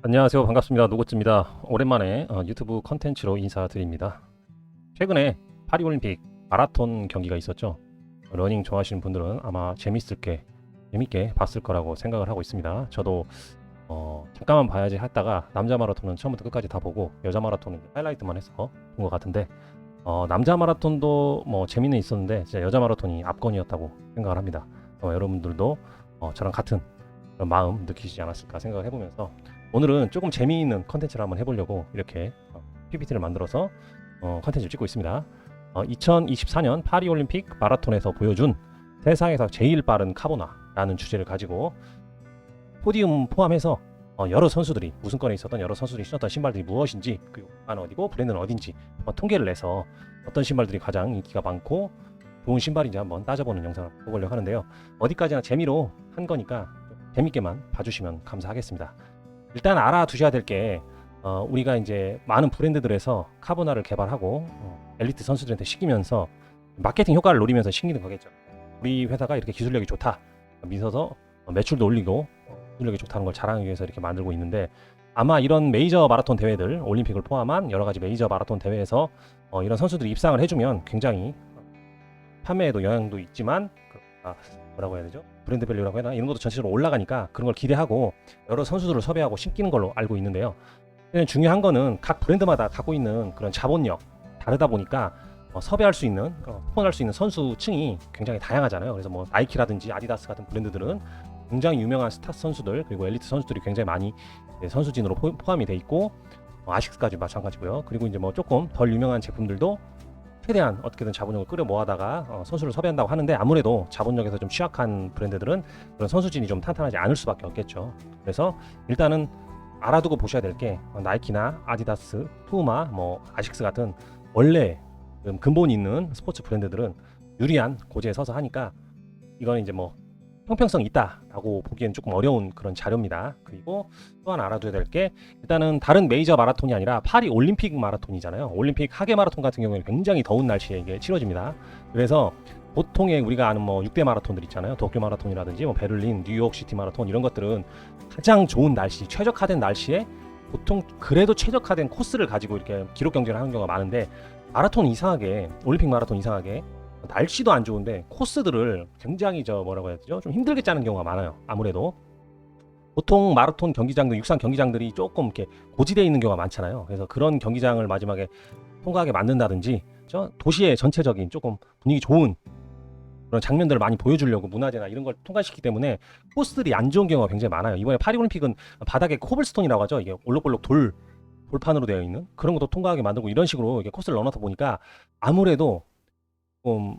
안녕하세요. 반갑습니다. 노고츠입니다. 오랜만에 유튜브 컨텐츠로 인사드립니다. 최근에 파리올림픽 마라톤 경기가 있었죠. 러닝 좋아하시는 분들은 아마 재밌게 봤을 거라고 생각을 하고 있습니다. 저도 잠깐만 봐야지 했다가 남자 마라톤은 처음부터 끝까지 다 보고 여자 마라톤은 하이라이트만 해서 본 것 같은데 남자 마라톤도 뭐 재미는 있었는데 진짜 여자 마라톤이 압권이었다고 생각을 합니다. 여러분들도 저랑 같은 그런 마음 느끼시지 않았을까 생각을 해보면서 오늘은 조금 재미있는 컨텐츠를 한번 해보려고 이렇게 PPT를 만들어서 컨텐츠를 찍고 있습니다. 2024년 파리올림픽 마라톤에서 보여준 세상에서 제일 빠른 카보나라는 주제를 가지고 포디움 포함해서 여러 선수들이 우승권에 있었던 여러 선수들이 신었던 신발들이 무엇인지, 그리고 국가는 어디고 브랜드는 어딘지 통계를 내서 어떤 신발들이 가장 인기가 많고 좋은 신발인지 한번 따져보는 영상을 보려고 하는데요. 어디까지나 재미로 한 거니까 재밌게만 봐주시면 감사하겠습니다. 일단 알아두셔야 될 게 우리가 이제 많은 브랜드들에서 카보나를 개발하고 엘리트 선수들한테 시키면서 마케팅 효과를 노리면서 시키는 거겠죠. 우리 회사가 이렇게 기술력이 좋다 믿어서 매출도 올리고 기술력이 좋다는 걸 자랑하기 위해서 이렇게 만들고 있는데, 아마 이런 메이저 마라톤 대회들, 올림픽을 포함한 여러 가지 메이저 마라톤 대회에서 이런 선수들이 입상을 해주면 굉장히 판매에도 영향도 있지만 뭐라고 해야 되죠? 브랜드 밸류라고 해야 되나? 이런 것도 전체적으로 올라가니까 그런 걸 기대하고 여러 선수들을 섭외하고 심기는 걸로 알고 있는데요. 중요한 거는 각 브랜드마다 갖고 있는 그런 자본력 다르다 보니까 섭외할 수 있는, 후원할 수 있는 선수층이 굉장히 다양하잖아요. 그래서 뭐 나이키라든지 아디다스 같은 브랜드들은 굉장히 유명한 스타 선수들, 그리고 엘리트 선수들이 굉장히 많이 선수진으로 포함이 돼 있고, 아식스까지 마찬가지고요. 그리고 이제 뭐 조금 덜 유명한 제품들도 최대한 어떻게든 자본력을 끌어 모아다가 선수를 섭외한다고 하는데, 아무래도 자본력에서 좀 취약한 브랜드들은 그런 선수진이 좀 탄탄하지 않을 수밖에 없겠죠. 그래서 일단은 알아두고 보셔야 될 게 나이키나 아디다스, 푸마, 뭐 아식스 같은 원래 근본이 있는 스포츠 브랜드들은 유리한 고지에 서서 하니까 이거는 이제 뭐 형평성이 있다라고 보기엔 조금 어려운 그런 자료입니다. 그리고 또 하나 알아둬야 될 게, 일단은 다른 메이저 마라톤이 아니라 파리 올림픽 마라톤이잖아요. 올림픽 하계 마라톤 같은 경우에는 굉장히 더운 날씨에 이게 치러집니다. 그래서 보통의 우리가 아는 뭐 6대 마라톤들 있잖아요. 도쿄 마라톤이라든지 뭐 베를린, 뉴욕 시티 마라톤, 이런 것들은 가장 좋은 날씨, 최적화된 날씨에 보통 그래도 최적화된 코스를 가지고 이렇게 기록 경쟁을 하는 경우가 많은데, 마라톤 이상하게, 올림픽 마라톤 이상하게 날씨도 안 좋은데 코스들을 굉장히 뭐라고 해야 되죠? 좀 힘들게 짜는 경우가 많아요. 아무래도 보통 마라톤 경기장들, 육상 경기장들이 조금 이렇게 고지대에 있는 경우가 많잖아요. 그래서 그런 경기장을 마지막에 통과하게 만든다든지, 도시의 전체적인 조금 분위기 좋은 그런 장면들을 많이 보여주려고 문화재나 이런 걸 통과시키기 때문에 코스들이 안 좋은 경우가 굉장히 많아요. 이번에 파리올림픽은 바닥에 코블스톤이라고 하죠. 이게 올록볼록 돌판으로 되어 있는 그런 것도 통과하게 만들고, 이런 식으로 이렇게 코스를 넣어놓다 보니까 아무래도 좀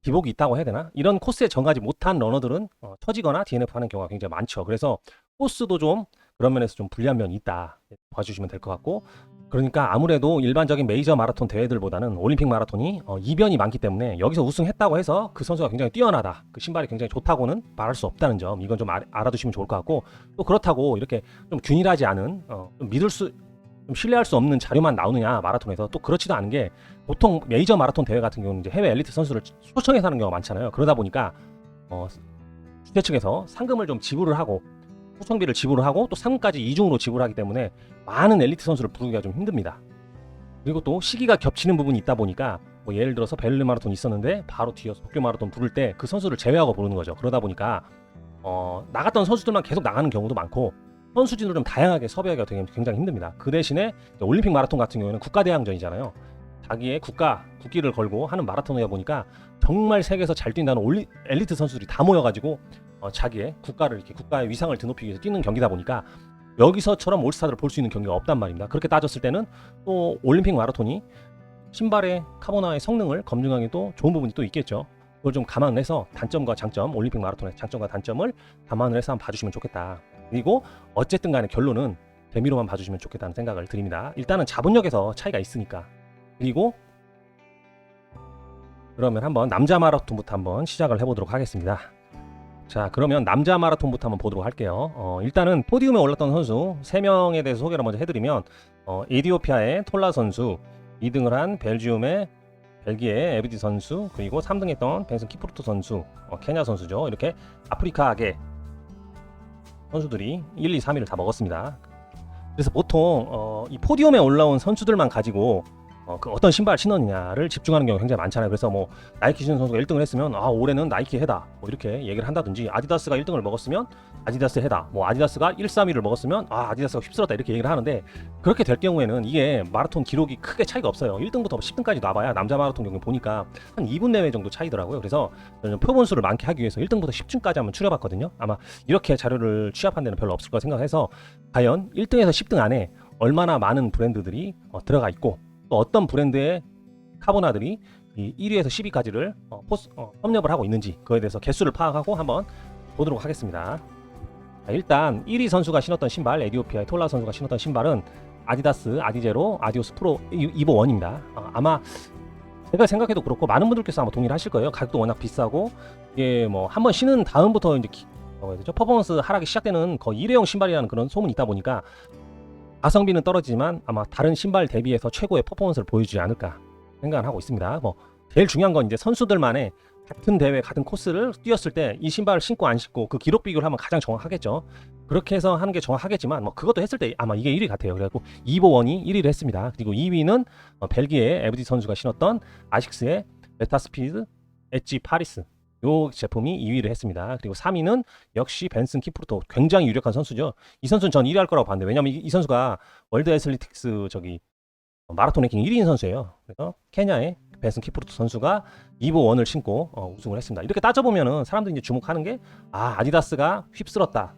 기복이 있다고 해야 되나? 이런 코스에 정하지 못한 러너들은 처지거나 DNF 하는 경우가 굉장히 많죠. 그래서 코스도 좀 그런 면에서 좀 불리한 면이 있다 봐주시면 될 것 같고, 그러니까 아무래도 일반적인 메이저 마라톤 대회들보다는 올림픽 마라톤이 이변이 많기 때문에 여기서 우승했다고 해서 그 선수가 굉장히 뛰어나다, 그 신발이 굉장히 좋다고는 말할 수 없다는 점, 이건 좀 알아두시면 좋을 것 같고, 또 그렇다고 이렇게 좀 균일하지 않은 좀 신뢰할 수 없는 자료만 나오느냐 마라톤에서, 또 그렇지도 않은 게, 보통 메이저 마라톤 대회 같은 경우는 이제 해외 엘리트 선수를 초청해서 하는 경우가 많잖아요. 그러다 보니까 주최 측에서 상금을 좀 지불을 하고, 초청비를 지불을 하고, 또 상금까지 이중으로 지불하기 때문에 많은 엘리트 선수를 부르기가 좀 힘듭니다. 그리고 또 시기가 겹치는 부분이 있다 보니까, 뭐 예를 들어서 베를린 마라톤 있었는데 바로 뒤어서 도쿄 마라톤 부를 때 그 선수를 제외하고 부르는 거죠. 그러다 보니까 나갔던 선수들만 계속 나가는 경우도 많고, 선수진을 좀 다양하게 섭외하기가 되게 굉장히 힘듭니다. 그 대신에 올림픽 마라톤 같은 경우에는 국가대항전이잖아요. 자기의 국기를 걸고 하는 마라톤이다 보니까 정말 세계에서 잘 뛴다는 엘리트 선수들이 다 모여가지고 자기의 국가의 위상을 드높이기 위해서 뛰는 경기다 보니까 여기서처럼 올스타들을 볼 수 있는 경기가 없단 말입니다. 그렇게 따졌을 때는 또 올림픽 마라톤이 신발의 카보나의 성능을 검증하기도 좋은 부분이 또 있겠죠. 그걸 좀 감안을 해서 단점과 장점, 올림픽 마라톤의 장점과 단점을 감안을 해서 한번 봐주시면 좋겠다. 그리고 어쨌든 간에 결론은 재미로만 봐주시면 좋겠다는 생각을 드립니다. 일단은 자본력에서 차이가 있으니까. 그리고 그러면 한번 남자 마라톤부터 한번 시작을 해보도록 하겠습니다. 자, 그러면 남자 마라톤부터 한번 보도록 할게요. 일단은 포디움에 올랐던 선수 3명에 대해서 소개를 먼저 해드리면, 에티오피아의 톨라 선수, 2등을 한 벨기에의 에브디 선수, 그리고 3등했던 벤슨 키프루토 선수, 케냐 선수죠. 이렇게 아프리카계 선수들이 1, 2, 3위를 다 먹었습니다. 그래서 보통 이 포디움에 올라온 선수들만 가지고 그 어떤 신발 신었느냐를 집중하는 경우가 굉장히 많잖아요. 그래서 뭐 나이키 신은 선수가 1등을 했으면 올해는 나이키 해다 뭐 이렇게 얘기를 한다든지, 아디다스가 1등을 먹었으면 아디다스 해다, 뭐 아디다스가 1, 3위를 먹었으면 아디다스가 휩쓸었다 이렇게 얘기를 하는데, 그렇게 될 경우에는 이게 마라톤 기록이 크게 차이가 없어요. 1등부터 10등까지 놔봐야 남자 마라톤 경우 보니까 한 2분 내외 정도 차이더라고요. 그래서 저는 표본수를 많게 하기 위해서 1등부터 10층까지 한번 추려봤거든요. 아마 이렇게 자료를 취합한 데는 별로 없을 거라 생각해서 과연 1등에서 10등 안에 얼마나 많은 브랜드들이 들어가 있고, 또 어떤 브랜드의 카보나들이 이 1위에서 10위까지를 섭렵을 하고 있는지, 그거에 대해서 개수를 파악하고 한번 보도록 하겠습니다. 자, 일단 1위 선수가 신었던 신발, 에디오피아의 톨라 선수가 신었던 신발은 아디다스 아디제로 아디오스 프로 이보 1입니다. 아마 제가 생각해도 그렇고 많은 분들께서 아마 동의를 하실 거예요. 가격도 워낙 비싸고, 이게 뭐 한번 신은 다음부터 이제 퍼포먼스 하락이 시작되는 거의 일회용 신발이라는 그런 소문이 있다 보니까 가성비는 떨어지지만 아마 다른 신발 대비해서 최고의 퍼포먼스를 보여주지 않을까 생각을 하고 있습니다. 뭐 제일 중요한 건 이제 선수들만의 같은 대회 같은 코스를 뛰었을 때 이 신발을 신고 안 신고 그 기록 비교를 하면 가장 정확하겠죠. 그렇게 해서 하는 게 정확하겠지만 뭐 그것도 했을 때 아마 이게 1위 같아요. 그래갖고 이보원이 1위를 했습니다. 그리고 2위는 벨기에의 에브디 선수가 신었던 아식스의 메타스피드 엣지 파리스, 요 제품이 2위를 했습니다. 그리고 3위는 역시 벤슨 키프루토, 굉장히 유력한 선수죠. 이 선수는 전 1위 할 거라고 봤는데, 왜냐면 이 선수가 월드 애슬리틱스 마라톤 랭킹 1위인 선수예요. 그래서 케냐의 벤슨 키프루토 선수가 2보 1을 신고 우승을 했습니다. 이렇게 따져보면은 사람들이 이제 주목하는 게 아디다스가 휩쓸었다,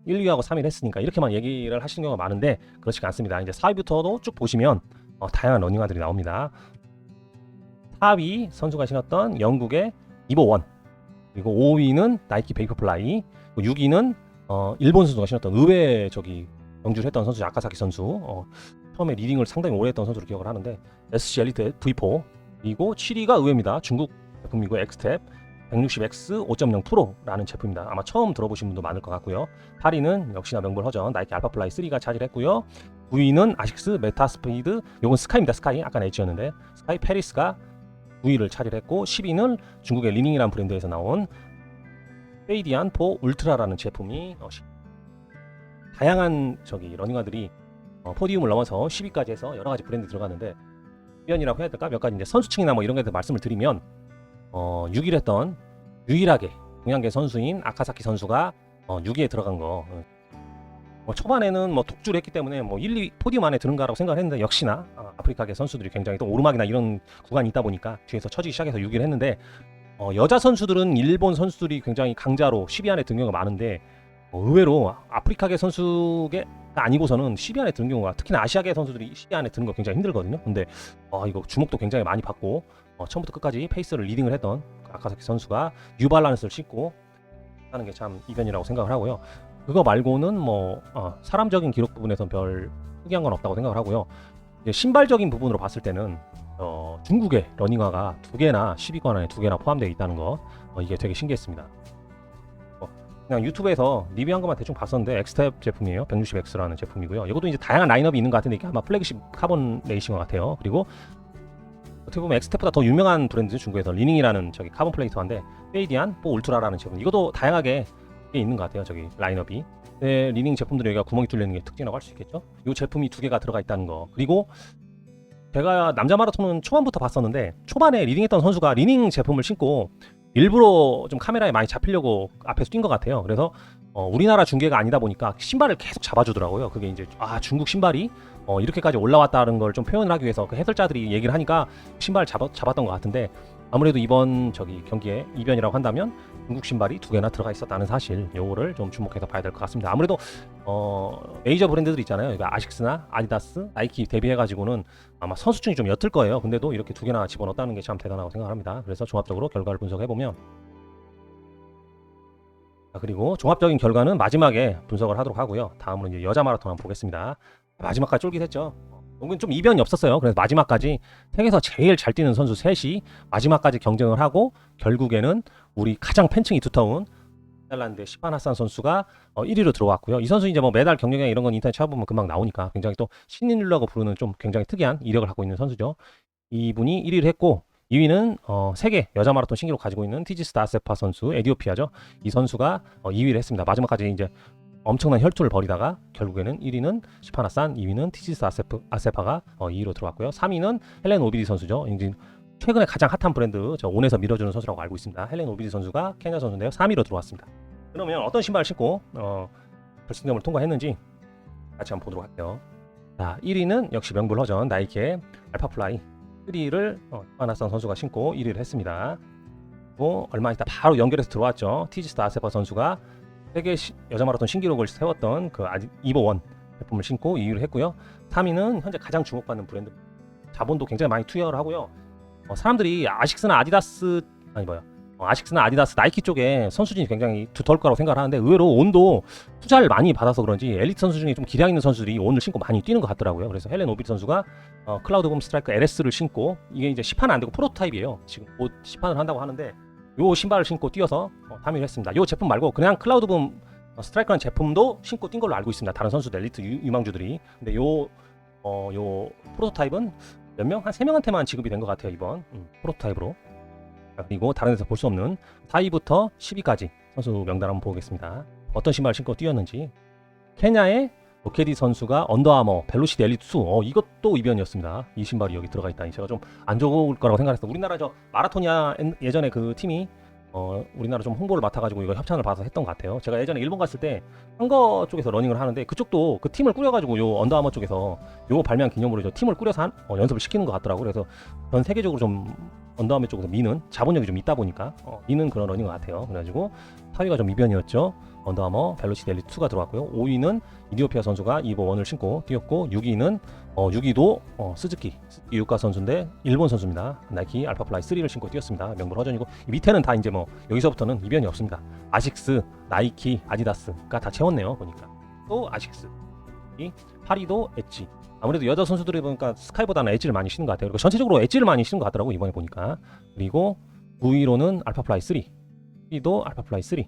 1, 2하고 3위를 했으니까 이렇게만 얘기를 하시는 경우가 많은데, 그렇지가 않습니다. 이제 4위부터도 쭉 보시면 다양한 러닝화들이 나옵니다. 4위 선수가 신었던 영국의 2보 1, 그리고 5위는 나이키 베이퍼플라이, 6위는 일본 선수가 신었던 의외 경주를 했던 선수 아카사키 선수, 처음에 리딩을 상당히 오래 했던 선수로 기억을 하는데 SC 엘리트 V4, 그리고 7위가 의외입니다. 중국 제품이고 엑스텝 160X 5.0 프로라는 제품입니다. 아마 처음 들어보신 분도 많을 것 같고요. 8위는 역시나 명불허전 나이키 알파플라이 3가 차지했고요. 9위는 아식스 메타스피드, 요건 스카이입니다. 스카이, 아까 H였는데 스카이 페리스가 9위를 차지했고, 10위는 중국의 리닝이라는 브랜드에서 나온 페이디안 포 울트라라는 제품이 다양한 러닝화들이 포디움을 넘어서 10위까지 해서 여러 가지 브랜드 들어가는데, 위원이라고 해야 될까? 몇 가지 이제 선수층이나 뭐 이런 것들 말씀을 드리면 6위를 했던 유일하게 동양계 선수인 아카사키 선수가 6위에 들어간 거. 초반에는 독주를 했기 때문에 1, 2 포디움 안에 드는가라고 생각을 했는데, 역시나 아프리카계 선수들이 굉장히 또 오르막이나 이런 구간이 있다 보니까 뒤에서 쳐지기 시작해서 6위를 했는데, 여자 선수들은 일본 선수들이 굉장히 강자로 10위 안에 든 경우가 많은데, 의외로 아프리카계 선수가 아니고서는 10위 안에 드는 경우가, 특히나 아시아계 선수들이 10위 안에 드는 거 굉장히 힘들거든요. 근데 이거 주목도 굉장히 많이 받고 처음부터 끝까지 페이스를 리딩을 했던 아카사키 선수가 뉴발란스를 신고 하는 게 참 이변이라고 생각을 하고요. 그거 말고는 사람적인 기록 부분에선 별 특이한 건 없다고 생각을 하고요. 이제 신발적인 부분으로 봤을 때는 중국의 러닝화가 2개나 10위권 안에 2개나 포함되어 있다는 거, 이게 되게 신기했습니다. 그냥 유튜브에서 리뷰한 것만 대충 봤었는데 엑스텝 제품이에요. 160X라는 제품이고요. 이것도 이제 다양한 라인업이 있는 것 같은데 이게 아마 플래그십 카본 레이싱 것 같아요. 그리고 어떻게 보면 엑스텝보다 더 유명한 브랜드, 중국에서 리닝이라는 카본 플레이트화인데 페이디안 포 울트라라는 제품, 이것도 다양하게 있는 것 같아요. 라인업이. 네, 리닝 제품들이 여기가 구멍이 뚫리는 게 특징이라고 할 수 있겠죠. 이 제품이 2개가 들어가 있다는 거. 그리고 제가 남자 마라톤은 초반부터 봤었는데, 초반에 리딩했던 선수가 리닝 제품을 신고 일부러 좀 카메라에 많이 잡히려고 앞에서 뛴 것 같아요. 그래서 우리나라 중계가 아니다 보니까 신발을 계속 잡아주더라고요. 그게 이제 중국 신발이 이렇게까지 올라왔다는 걸 좀 표현을 하기 위해서 그 해설자들이 얘기를 하니까 신발을 잡았던 것 같은데, 아무래도 이번 경기에 이변이라고 한다면 중국 신발이 2개나 들어가 있었다는 사실, 요거를 좀 주목해서 봐야 될 것 같습니다. 아무래도 메이저 브랜드들 있잖아요. 그러니까 아식스나 아디다스, 나이키 대비해가지고는 아마 선수층이 좀 옅을 거예요. 근데도 이렇게 2개나 집어넣었다는 게 참 대단하다고 생각합니다. 그래서 종합적으로 결과를 분석해보면, 그리고 종합적인 결과는 마지막에 분석을 하도록 하고요. 다음으로 이제 여자 마라톤 한번 보겠습니다. 마지막까지 쫄깃했죠. 이건 좀 이변이 없었어요. 그래서 마지막까지 세계에서 제일 잘 뛰는 선수 셋이 마지막까지 경쟁을 하고, 결국에는 우리 가장 팬층이 두터운 네덜란드의 시판 하산 선수가 1위로 들어왔고요. 이 선수 이제 메달 경력이나 이런 건 인터넷 찾아보면 금방 나오니까 굉장히 또 신인류라고 부르는 좀 굉장히 특이한 이력을 갖고 있는 선수죠. 이분이 1위를 했고, 2위는 세계 여자 마라톤 신기록 가지고 있는 티지스 다세파 선수, 에디오피아죠. 이 선수가 2위를 했습니다. 마지막까지 이제 엄청난 혈투를 벌이다가 결국에는 1위는 시파나산, 2위는 티지스 아세파가 2위로 들어왔고요. 3위는 헬렌 오비디 선수죠. 이제 최근에 가장 핫한 브랜드 온에서 밀어주는 선수라고 알고 있습니다. 헬렌 오비디 선수가 케냐 선수인데요. 3위로 들어왔습니다. 그러면 어떤 신발을 신고 결승점을 통과했는지 같이 한번 보도록 할게요. 자, 1위는 역시 명불허전 나이키의 알파플라이 3를 시파나산 선수가 신고 1위를 했습니다. 그리고 얼마 있다 바로 연결해서 들어왔죠. 티지스 아세파 선수가 세계 여자 마라톤 신기록을 세웠던 그 이보1 제품을 신고 2위를 했고요. 3위는 현재 가장 주목받는 브랜드, 자본도 굉장히 많이 투여를 하고요. 사람들이 아식스나 아디다스 나이키 쪽에 선수진이 굉장히 두터울 거라고 생각을 하는데 의외로 온도 투자를 많이 받아서 그런지 엘리트 선수 중에 좀 기량 있는 선수들이 온을 신고 많이 뛰는 것 같더라고요. 그래서 헬렌 오비디 선수가 클라우드봄 스트라이커 LS를 신고, 이게 이제 시판은 안 되고 프로토타입이에요. 지금 곧 시판을 한다고 하는데 요 신발을 신고 뛰어서 3위를 했습니다. 요 제품 말고 그냥 클라우드봄 스트라이커라는 제품도 신고 뛴 걸로 알고 있습니다. 다른 선수들, 엘리트 유망주들이. 근데 요 프로토타입은 몇 명? 한 3명한테만 지급이 된 것 같아요, 이번 프로토타입으로. 그리고 다른 데서 볼 수 없는 4위부터 10위까지 선수 명단 한번 보겠습니다. 어떤 신발을 신고 뛰었는지. 케냐의 로케디 선수가 언더아머 벨로시티 엘리트 2, 이것도 이변이었습니다. 이 신발이 여기 들어가 있다니 제가 좀 안 좋을 거라고 생각했어요. 우리나라 마라토니아 예전에 그 팀이 우리나라 좀 홍보를 맡아가지고 이거 협찬을 받아서 했던 것 같아요. 제가 예전에 일본 갔을 때 한거 쪽에서 러닝을 하는데 그쪽도 그 팀을 꾸려가지고 요 언더아머 쪽에서 요 발매한 기념으로 팀을 꾸려서 연습을 시키는 것 같더라고요. 그래서 전 세계적으로 좀 언더아머 쪽에서 미는 자본력이 좀 있다 보니까 미는 그런 러닝 것 같아요. 그래가지고 4위가 좀 이변이었죠. 언더아머 벨로시티 엘리트 2가 들어왔고요. 5위는 이디오피아 선수가 이보1을 신고 뛰었고, 6위도 스즈키 유카 선수인데 일본 선수입니다. 나이키 알파플라이 3를 신고 뛰었습니다. 명불허전이고, 밑에는 다 이제 여기서부터는 이변이 없습니다. 아식스, 나이키, 아디다스가 다 채웠네요. 보니까 또 아식스, 8위도 엣지. 아무래도 여자 선수들이 보니까 스카이보다는 엣지를 많이 신는 것 같아요. 그리고 전체적으로 엣지를 많이 신는 것 같더라고 이번에 보니까. 그리고 9위로는 알파플라이 3, 10위도 알파플라이 3.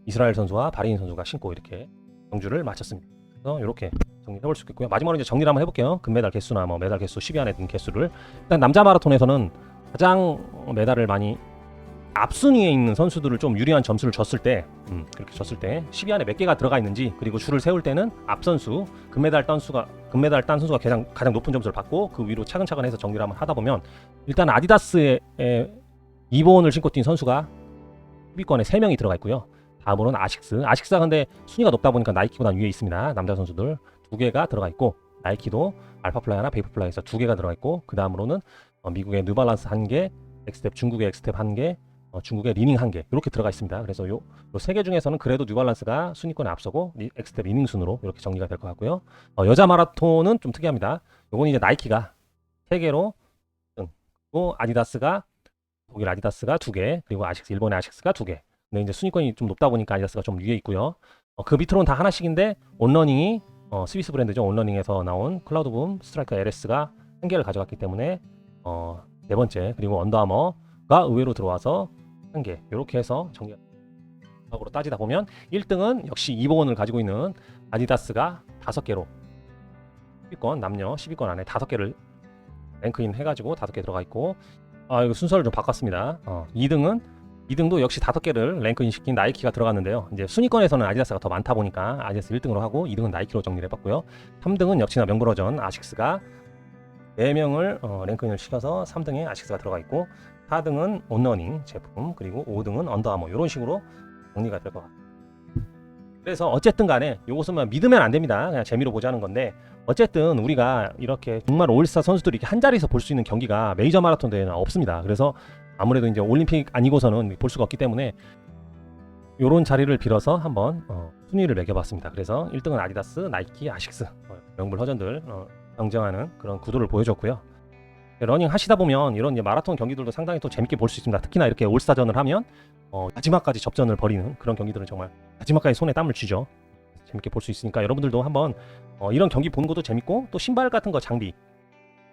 이스라엘 선수와 바레인 선수가 신고 이렇게 경주를 마쳤습니다. 그래서 이렇게 정리해볼 수 있겠고요. 마지막으로 이제 정리를 한번 해볼게요. 금메달 개수나 메달 개수, 10위 안에 든 개수를. 일단 남자 마라톤에서는 가장 메달을 많이 앞순위에 있는 선수들을 좀 유리한 점수를 줬을 때, 그렇게 줬을 때 10위 안에 몇 개가 들어가 있는지, 그리고 줄을 세울 때는 앞 선수 금메달 딴 선수가 가장 높은 점수를 받고 그 위로 차근차근 해서 정리를 한번 하다 보면, 일단 아디다스의 이보온을 신고 뛴 선수가 10위권에 3명이 들어가 있고요. 다음으로는 아식스가 근데 순위가 높다 보니까 나이키보다 위에 있습니다. 남자 선수들 2개가 들어가 있고, 나이키도 알파플라이나 베이퍼플라이에서 2개가 들어가 있고, 그 다음으로는 미국의 뉴발란스 1개, 엑스텝 중국의 엑스텝 1개, 중국의 리닝 1개 이렇게 들어가 있습니다. 그래서 요 3개 중에서는 그래도 뉴발란스가 순위권에 앞서고 엑스텝 리닝 순으로 이렇게 정리가 될 것 같고요. 여자 마라톤은 좀 특이합니다. 요건 이제 나이키가 3개로, 그리고 아디다스가, 독일 아디다스가 2개, 그리고 일본의 아식스가 2개. 근데 이제 순위권이 좀 높다 보니까 아디다스가 좀 위에 있고요. 그 밑으로는 다 하나씩인데, 온러닝이 스위스 브랜드죠. 온러닝에서 나온 클라우드붐 스트라이커 LS가 1개를 가져갔기 때문에 4번째, 그리고 언더아머가 의외로 들어와서 1개, 이렇게 해서 정리하고 따지다 보면 1등은 역시 이보원을 가지고 있는 아디다스가 5개로 10위권, 남녀 10위권 안에 5개를 랭크인 해가지고 5개 들어가 있고, 이거 순서를 좀 바꿨습니다. 2등도 역시 5개를 랭크인 시킨 나이키가 들어갔는데요. 이제 순위권에서는 아디다스가 더 많다 보니까 아디다스 1등으로 하고, 2등은 나이키로 정리를 해봤고요. 3등은 역시나 명불허전 아식스가 4명을 랭크인을 시켜서 3등에 아식스가 들어가 있고, 4등은 온러닝 제품, 그리고 5등은 언더아머, 이런 식으로 정리가 될 것 같아요. 그래서 어쨌든 간에 이것은 믿으면 안 됩니다. 그냥 재미로 보자는 건데, 어쨌든 우리가 이렇게 정말 올스타 선수들이 이렇게 한 자리에서 볼 수 있는 경기가 메이저 마라톤 대회는 없습니다. 그래서 아무래도 이제 올림픽 아니고서는 볼 수가 없기 때문에 이런 자리를 빌어서 한번 순위를 매겨봤습니다. 그래서 1등은 아디다스, 나이키, 아식스, 명불허전들 경쟁하는 그런 구도를 보여줬고요. 러닝 하시다 보면 이런 이제 마라톤 경기들도 상당히 또 재밌게 볼 수 있습니다. 특히나 이렇게 올스타전을 하면 마지막까지 접전을 벌이는 그런 경기들은 정말 마지막까지 손에 땀을 쥐죠. 재밌게 볼 수 있으니까 여러분들도 한번 이런 경기 보는 것도 재밌고, 또 신발 같은 거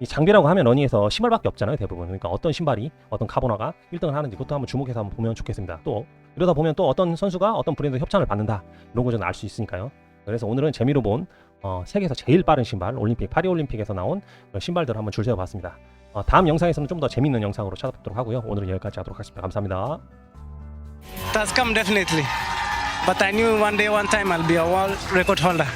이 장비라고 하면 러닝에서 신발밖에 없잖아요, 대부분. 그러니까 어떤 신발이, 어떤 카보나가 1등을 하는지 그것도 한번 주목해서 한번 보면 좋겠습니다. 또 이러다 보면 또 어떤 선수가 어떤 브랜드 협찬을 받는다, 이런 거 좀 알 수 있으니까요. 그래서 오늘은 재미로 본 세계에서 제일 빠른 신발, 파리 올림픽에서 나온 신발들을 한번 줄 세워봤습니다. 다음 영상에서는 좀 더 재밌는 영상으로 찾아뵙도록 하고요. 오늘은 여기까지 하도록 하겠습니다. 감사합니다. That's come definitely. But I knew one day, one time I'll be a world record holder.